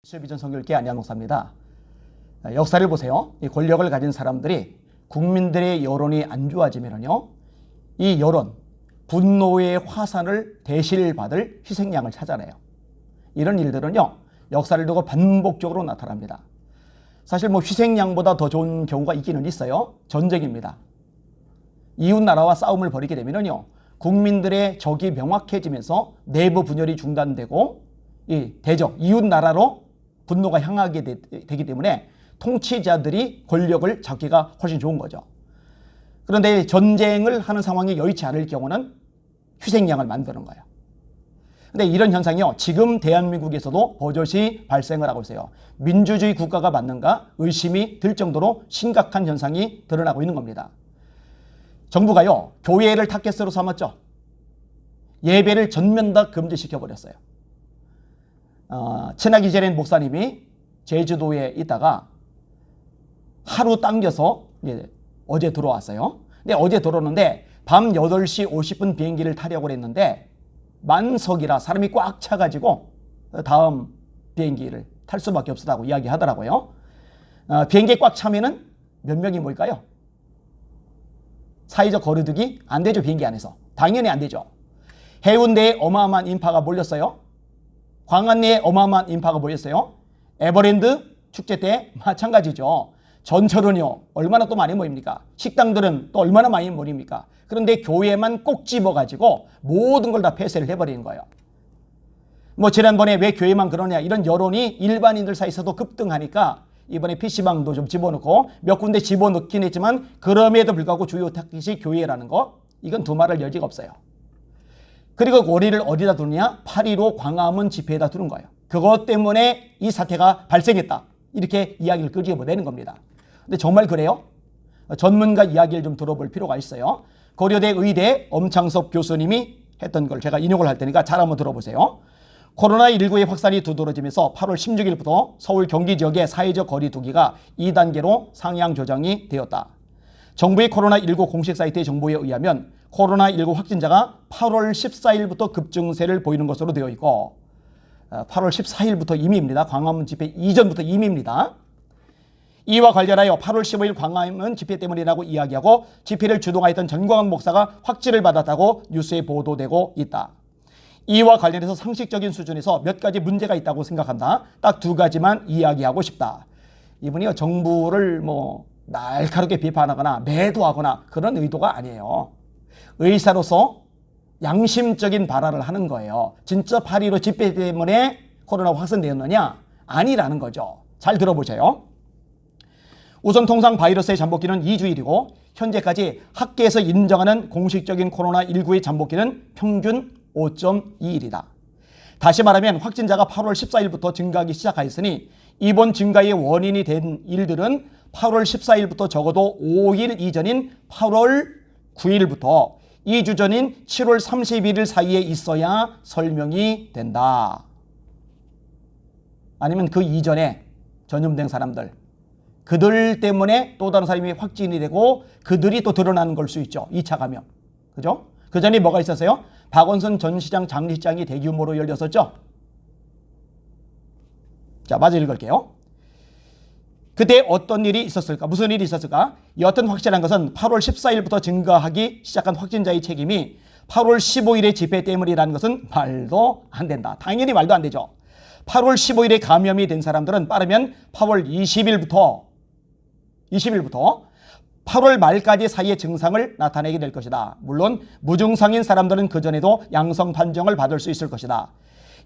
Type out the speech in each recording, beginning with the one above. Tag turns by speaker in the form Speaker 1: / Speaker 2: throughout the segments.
Speaker 1: 비전 선교일계 안양 목사입니다. 역사를 보세요. 이 권력을 가진 사람들이 국민들의 여론이 안 좋아지면요, 이 여론, 분노의 화산을 대실받을 희생양을 찾아내요. 이런 일들은요, 역사를 두고 반복적으로 나타납니다. 사실 희생양보다 더 좋은 경우가 있기는 있어요. 전쟁입니다. 이웃 나라와 싸움을 벌이게 되면요, 국민들의 적이 명확해지면서 내부 분열이 중단되고 이 대적, 이웃 나라로 분노가 향하게 되기 때문에 통치자들이 권력을 잡기가 훨씬 좋은 거죠. 그런데 전쟁을 하는 상황이 여의치 않을 경우는 희생양을 만드는 거예요. 근데 이런 현상이요, 지금 대한민국에서도 버젓이 발생을 하고 있어요. 민주주의 국가가 맞는가 의심이 들 정도로 심각한 현상이 드러나고 있는 겁니다. 정부가요, 교회를 타겟으로 삼았죠. 예배를 전면 다 금지시켜버렸어요. 친하기 전에 목사님이 제주도에 있다가 하루 당겨서 어제 들어왔어요. 근데 어제 들어오는데 밤 8시 50분 비행기를 타려고 했는데 만석이라 사람이 꽉 차가지고 다음 비행기를 탈 수밖에 없었다고 이야기하더라고요. 비행기에 꽉 차면은 몇 명이 모일까요? 사회적 거리두기 안 되죠. 비행기 안에서. 당연히 안 되죠. 해운대에 어마어마한 인파가 몰렸어요. 광안리에 어마어마한 인파가 모였어요. 에버랜드 축제 때 마찬가지죠. 전철은요, 얼마나 또 많이 모입니까? 식당들은 또 얼마나 많이 모입니까? 그런데 교회만 꼭 집어가지고 모든 걸 다 폐쇄를 해버리는 거예요. 지난번에 왜 교회만 그러냐, 이런 여론이 일반인들 사이에서도 급등하니까 이번에 PC방도 좀 집어넣고 몇 군데 집어넣긴 했지만 그럼에도 불구하고 주요 타깃이 교회라는 거, 이건 두말할 여지가 없어요. 그리고 고리를 어디다 두느냐? 8.15 광화문 집회에다 두는 거예요. 그것 때문에 이 사태가 발생했다, 이렇게 이야기를 끄집어내는 겁니다. 근데 정말 그래요? 전문가 이야기를 좀 들어볼 필요가 있어요. 고려대 의대 엄창섭 교수님이 했던 걸 제가 인용을 할 테니까 잘 한번 들어보세요. 코로나19의 확산이 두드러지면서 8월 16일부터 서울 경기 지역의 사회적 거리 두기가 2단계로 상향 조정이 되었다. 정부의 코로나19 공식 사이트의 정보에 의하면 코로나19 확진자가 8월 14일부터 급증세를 보이는 것으로 되어 있고, 8월 14일부터 임의입니다. 광화문 집회 이전부터 임의입니다. 이와 관련하여 8월 15일 광화문 집회 때문이라고 이야기하고 집회를 주동하였던 전광훈 목사가 확진을 받았다고 뉴스에 보도되고 있다. 이와 관련해서 상식적인 수준에서 몇 가지 문제가 있다고 생각한다. 딱 두 가지만 이야기하고 싶다. 이분이요, 정부를 날카롭게 비판하거나 매도하거나 그런 의도가 아니에요. 의사로서 양심적인 발언을 하는 거예요. 진짜 8.15 집회 때문에 코로나 확산되었느냐? 아니라는 거죠. 잘 들어보세요. 우선 통상 바이러스의 잠복기는 2주일이고 현재까지 학계에서 인정하는 공식적인 코로나19의 잠복기는 평균 5.2일이다. 다시 말하면 확진자가 8월 14일부터 증가하기 시작하였으니 이번 증가의 원인이 된 일들은 8월 14일부터 적어도 5일 이전인 8월 9일부터 2주 전인 7월 31일 사이에 있어야 설명이 된다. 아니면 그 이전에 전염된 사람들, 그들 때문에 또 다른 사람이 확진이 되고 그들이 또 드러나는 걸 수 있죠. 2차 감염. 그죠? 그 전에 뭐가 있었어요? 박원순 전 시장 장례식장이 대규모로 열렸었죠. 자, 마저 읽을게요. 그때 어떤 일이 있었을까? 무슨 일이 있었을까? 여튼 확실한 것은 8월 14일부터 증가하기 시작한 확진자의 책임이 8월 15일의 집회 때문이라는 것은 말도 안 된다. 당연히 말도 안 되죠. 8월 15일에 감염이 된 사람들은 빠르면 8월 20일부터 8월 말까지 사이에 증상을 나타내게 될 것이다. 물론 무증상인 사람들은 그전에도 양성 판정을 받을 수 있을 것이다.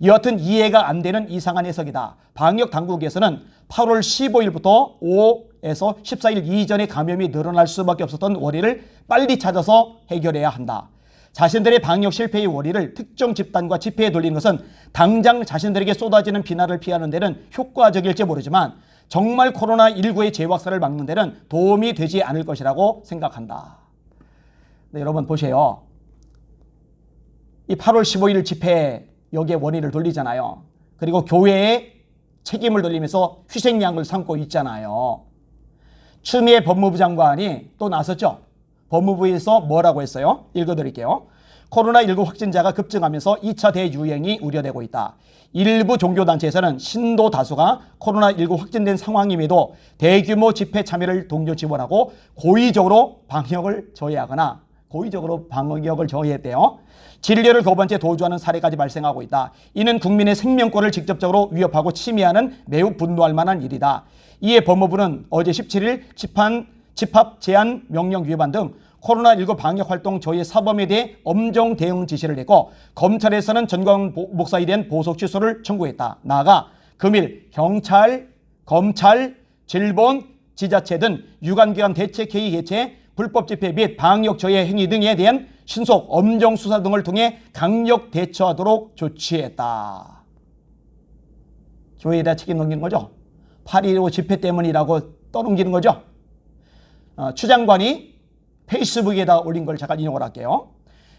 Speaker 1: 여하튼 이해가 안 되는 이상한 해석이다. 방역 당국에서는 8월 15일부터 5에서 14일 이전에 감염이 늘어날 수밖에 없었던 원인을 빨리 찾아서 해결해야 한다. 자신들의 방역 실패의 원인을 특정 집단과 집회에 돌리는 것은 당장 자신들에게 쏟아지는 비난을 피하는 데는 효과적일지 모르지만 정말 코로나19의 재확산을 막는 데는 도움이 되지 않을 것이라고 생각한다. 네, 여러분 보세요. 이 8월 15일 집회 여기에 원인을 돌리잖아요. 그리고 교회에 책임을 돌리면서 희생양을 삼고 있잖아요. 추미애 법무부 장관이 또 나섰죠. 법무부에서 뭐라고 했어요? 읽어드릴게요. 코로나19 확진자가 급증하면서 2차 대유행이 우려되고 있다. 일부 종교단체에서는 신도 다수가 코로나19 확진된 상황임에도 대규모 집회 참여를 동조 지원하고 고의적으로 방역을 저해했대요. 진료를 거부한 채 도주하는 사례까지 발생하고 있다. 이는 국민의 생명권을 직접적으로 위협하고 침해하는 매우 분노할 만한 일이다. 이에 법무부는 어제 17일 집합 제한 명령 위반 등 코로나19 방역활동 저해 사범에 대해 엄정 대응 지시를 냈고, 검찰에서는 전광 목사에 대한 보석 취소를 청구했다. 나아가 금일 경찰, 검찰, 질본, 지자체 등 유관기관 대책회의 개최, 불법 집회 및 방역 저해 행위 등에 대한 신속 엄정 수사 등을 통해 강력 대처하도록 조치했다. 조회에다 책임 넘기는 거죠. 8.15 집회 때문이라고 떠넘기는 거죠. 추 장관이 페이스북에다 올린 걸 잠깐 인용을 할게요.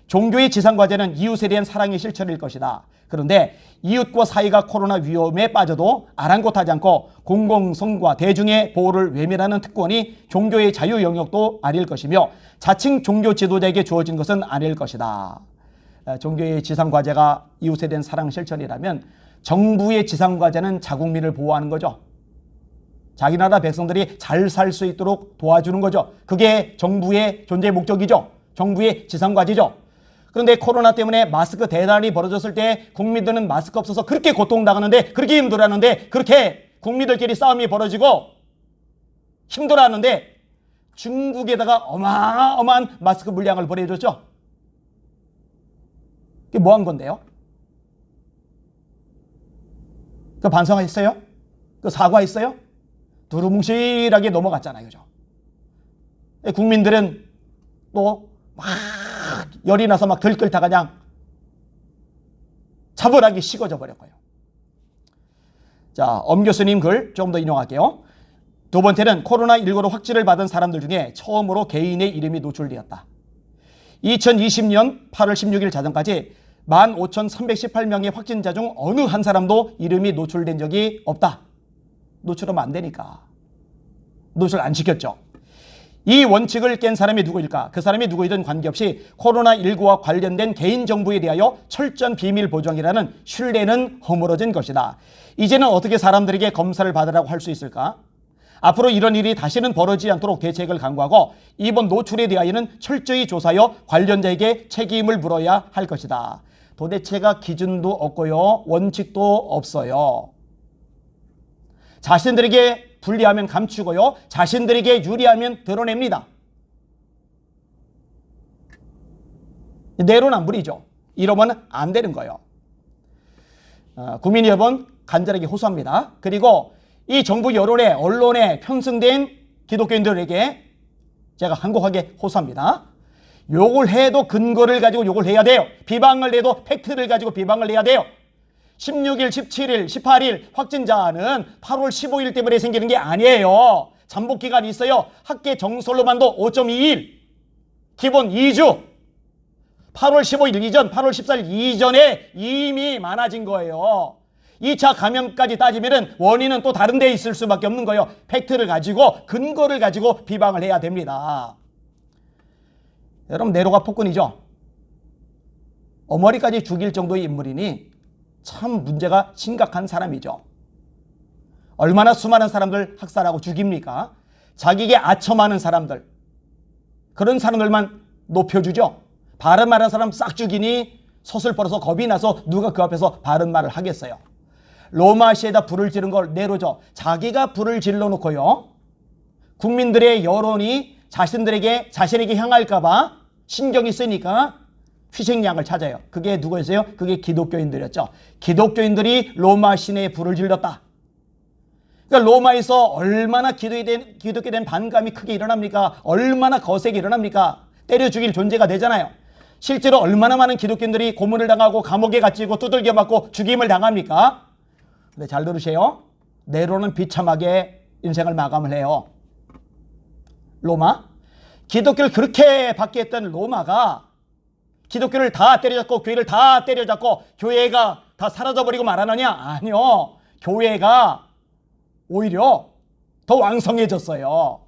Speaker 1: 종교의 지상과제는 이웃에 대한 사랑의 실천일 것이다. 그런데 이웃과 사이가 코로나 위험에 빠져도 아랑곳하지 않고 공공성과 대중의 보호를 외면하는 특권이 종교의 자유 영역도 아닐 것이며 자칭 종교 지도자에게 주어진 것은 아닐 것이다. 종교의 지상과제가 이웃에 대한 사랑 실천이라면 정부의 지상과제는 자국민을 보호하는 거죠. 자기 나라 백성들이 잘 살 수 있도록 도와주는 거죠. 그게 정부의 존재 목적이죠. 정부의 지상과제죠. 그런데 코로나 때문에 마스크 대란이 벌어졌을 때 국민들은 마스크 없어서 그렇게 고통당하는데, 그렇게 힘들어하는데, 그렇게 국민들끼리 싸움이 벌어지고 힘들어하는데 중국에다가 어마어마한 마스크 물량을 보내줬죠. 그게 뭐 한 건데요? 그 반성했어요? 그 사과했어요? 두루뭉실하게 넘어갔잖아요. 그죠? 국민들은 또 막 열이 나서 막 들끓다가 그냥 차분하게 식어져 버렸고요. 자, 엄 교수님 글 좀 더 인용할게요. 두 번째는 코로나19로 확진을 받은 사람들 중에 처음으로 개인의 이름이 노출되었다. 2020년 8월 16일 자정까지 15,318명의 확진자 중 어느 한 사람도 이름이 노출된 적이 없다. 노출하면 안 되니까. 노출 안 시켰죠. 이 원칙을 깬 사람이 누구일까? 그 사람이 누구이든 관계없이 코로나19와 관련된 개인정보에 대하여 철저한 비밀 보장이라는 신뢰는 허물어진 것이다. 이제는 어떻게 사람들에게 검사를 받으라고 할 수 있을까? 앞으로 이런 일이 다시는 벌어지지 않도록 대책을 강구하고 이번 노출에 대하여는 철저히 조사하여 관련자에게 책임을 물어야 할 것이다. 도대체가 기준도 없고요. 원칙도 없어요. 자신들에게 불리하면 감추고요. 자신들에게 유리하면 드러냅니다. 내로남불이죠. 이러면 안 되는 거예요. 국민 여러분 간절하게 호소합니다. 그리고 이 정부 여론에 언론에 편승된 기독교인들에게 제가 간곡하게 호소합니다. 욕을 해도 근거를 가지고 욕을 해야 돼요. 비방을 해도 팩트를 가지고 비방을 해야 돼요. 16일, 17일, 18일 확진자는 8월 15일 때문에 생기는 게 아니에요. 잠복기간이 있어요. 학계 정설로만도 5.2일, 기본 2주. 8월 15일 이전, 8월 14일 이전에 이미 많아진 거예요. 2차 감염까지 따지면 원인은 또 다른 데 있을 수밖에 없는 거예요. 팩트를 가지고, 근거를 가지고 비방을 해야 됩니다. 여러분, 네로가 폭군이죠. 어머니까지 죽일 정도의 인물이니 참 문제가 심각한 사람이죠. 얼마나 수많은 사람들 학살하고 죽입니까? 자기에게 아첨하는 사람들, 그런 사람들만 높여주죠. 바른 말하는 사람 싹 죽이니 서슬퍼러서 겁이 나서 누가 그 앞에서 바른 말을 하겠어요. 로마시에다 불을 지른 걸 네로죠. 자기가 불을 질러놓고요. 국민들의 여론이 자신에게 향할까봐 신경이 쓰니까 희생양을 찾아요. 그게 누구였어요? 그게 기독교인들이었죠. 기독교인들이 로마 시내에 불을 질렀다. 그러니까 로마에서 얼마나 기독교에 대한 반감이 크게 일어납니까? 얼마나 거세게 일어납니까? 때려 죽일 존재가 되잖아요. 실제로 얼마나 많은 기독교인들이 고문을 당하고 감옥에 갇히고 두들겨 맞고 죽임을 당합니까? 근데 잘 들으세요. 네로는 비참하게 인생을 마감을 해요. 로마? 기독교를 그렇게 받게 했던 로마가 기독교를 다 때려잡고 교회를 다 때려잡고 교회가 다 사라져버리고 말하느냐? 아니요. 교회가 오히려 더 왕성해졌어요.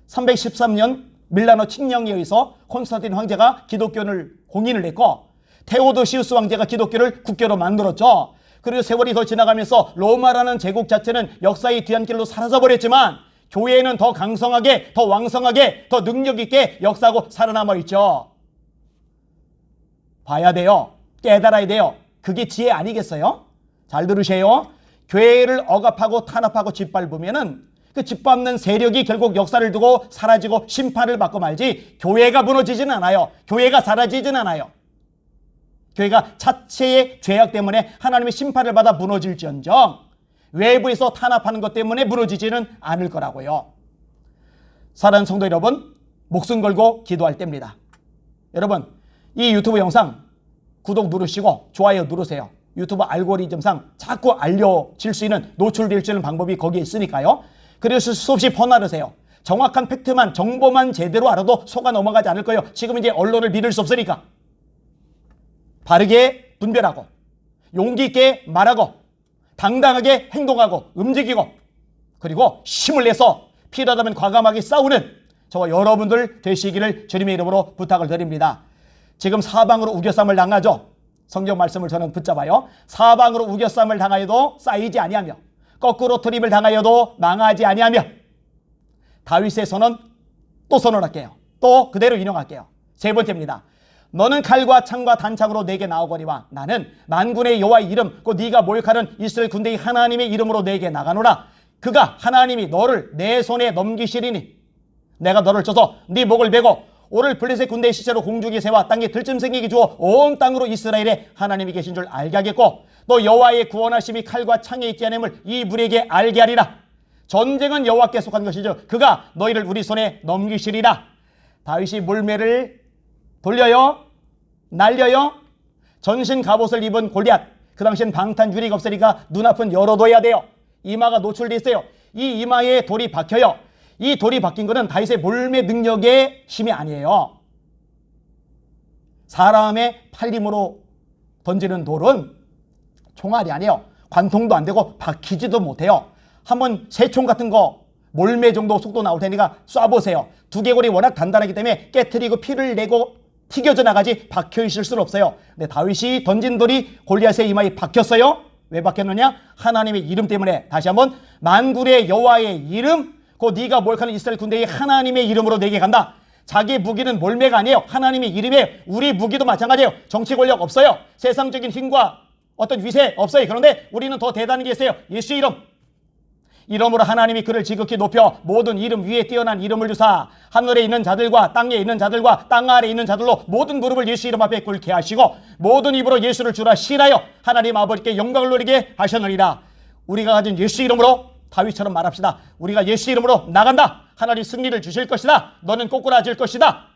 Speaker 1: 313년 밀라노 칙령에 의해서 콘스탄틴 황제가 기독교를 공인을 했고 테오도시우스 왕제가 기독교를 국교로 만들었죠. 그리고 세월이 더 지나가면서 로마라는 제국 자체는 역사의 뒤안길로 사라져버렸지만 교회는 더 강성하게, 더 왕성하게, 더 능력있게 역사하고 살아남아 있죠. 봐야 돼요. 깨달아야 돼요. 그게 지혜 아니겠어요? 잘 들으세요. 교회를 억압하고 탄압하고 짓밟으면은 그 짓밟는 세력이 결국 역사를 두고 사라지고 심판을 받고 말지 교회가 무너지지는 않아요. 교회가 사라지지는 않아요. 교회가 자체의 죄악 때문에 하나님의 심판을 받아 무너질지언정 외부에서 탄압하는 것 때문에 무너지지는 않을 거라고요. 사랑하는 성도 여러분, 목숨 걸고 기도할 때입니다. 여러분, 이 유튜브 영상 구독 누르시고 좋아요 누르세요. 유튜브 알고리즘상 자꾸 알려질 수 있는, 노출될 수 있는 방법이 거기에 있으니까요. 그래서 수없이 퍼나르세요. 정확한 팩트만, 정보만 제대로 알아도 속아 넘어가지 않을 거예요. 지금 이제 언론을 믿을 수 없으니까. 바르게 분별하고 용기 있게 말하고 당당하게 행동하고 움직이고 그리고 힘을 내서 필요하다면 과감하게 싸우는 저와 여러분들 되시기를 주님의 이름으로 부탁을 드립니다. 지금 사방으로 우겨쌈을 당하죠. 성경 말씀을 저는 붙잡아요. 사방으로 우겨쌈을 당하여도 쌓이지 아니하며 거꾸로 트림을 당하여도 망하지 아니하며 다윗의 선언 또 선언할게요. 또 그대로 인용할게요. 세 번째입니다. 너는 칼과 창과 단창으로 내게 나오거니와 나는 만군의 여호와의 이름 곧 네가 모욕하는 이스라엘 군대의 하나님의 이름으로 내게 나가노라. 그가 하나님이 너를 내 손에 넘기시리니 내가 너를 쳐서 네 목을 베고 오를 블레셋 군대의 시체로 공중에 세워 땅에 들짐승에게 주어 온 땅으로 이스라엘에 하나님이 계신 줄 알게 하겠고 또 여호와의 구원하심이 칼과 창에 있지 않음을 이 무리에게 알게 하리라. 전쟁은 여호와께 속한 것이죠. 그가 너희를 우리 손에 넘기시리라. 다윗이 물매를 돌려요? 날려요? 전신 갑옷을 입은 골리앗. 그 당시엔 방탄유리가 없으니까 눈앞은 열어둬야 돼요. 이마가 노출돼 있어요. 이 이마에 돌이 박혀요. 이 돌이 박힌 것은 다윗의 몰매 능력의 힘이 아니에요. 사람의 팔림으로 던지는 돌은 총알이 아니에요. 관통도 안 되고 박히지도 못해요. 한번 새총 같은 거 몰매 정도 속도 나올 테니까 쏴보세요. 두개골이 워낙 단단하기 때문에 깨트리고 피를 내고 튀겨져 나가지 박혀 있을 수는 없어요. 근데 다윗이 던진 돌이 골리앗의 이마에 박혔어요. 왜 박혔느냐? 하나님의 이름 때문에. 다시 한번 만군의 여호와의 이름 곧 네가 모욕하는 이스라엘 군대의 하나님의 이름으로 내게 간다. 자기 무기는 몰매가 아니에요. 하나님의 이름이에요. 우리 무기도 마찬가지예요. 정치 권력 없어요. 세상적인 힘과 어떤 위세 없어요. 그런데 우리는 더 대단한 게 있어요. 예수의 이름. 이름으로 하나님이 그를 지극히 높여 모든 이름 위에 뛰어난 이름을 주사 하늘에 있는 자들과 땅에 있는 자들과 땅 아래 있는 자들로 모든 무릎을 예수 이름 앞에 꿇게 하시고 모든 입으로 예수를 주라 시라여 하나님 아버지께 영광을 누리게 하셨느니라. 우리가 가진 예수 이름으로 다윗처럼 말합시다. 우리가 예수 이름으로 나간다. 하나님 승리를 주실 것이다. 너는 꼬꾸라질 것이다.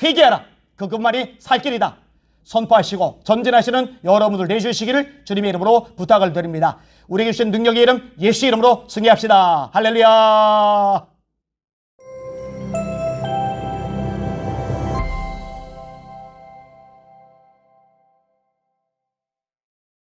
Speaker 1: 회개하라. 그것만이 살 길이다. 선포하시고 전진하시는 여러분들 되주시기를 주님의 이름으로 부탁을 드립니다. 우리에게 주신 능력의 이름 예수 이름으로 승리합시다. 할렐루야.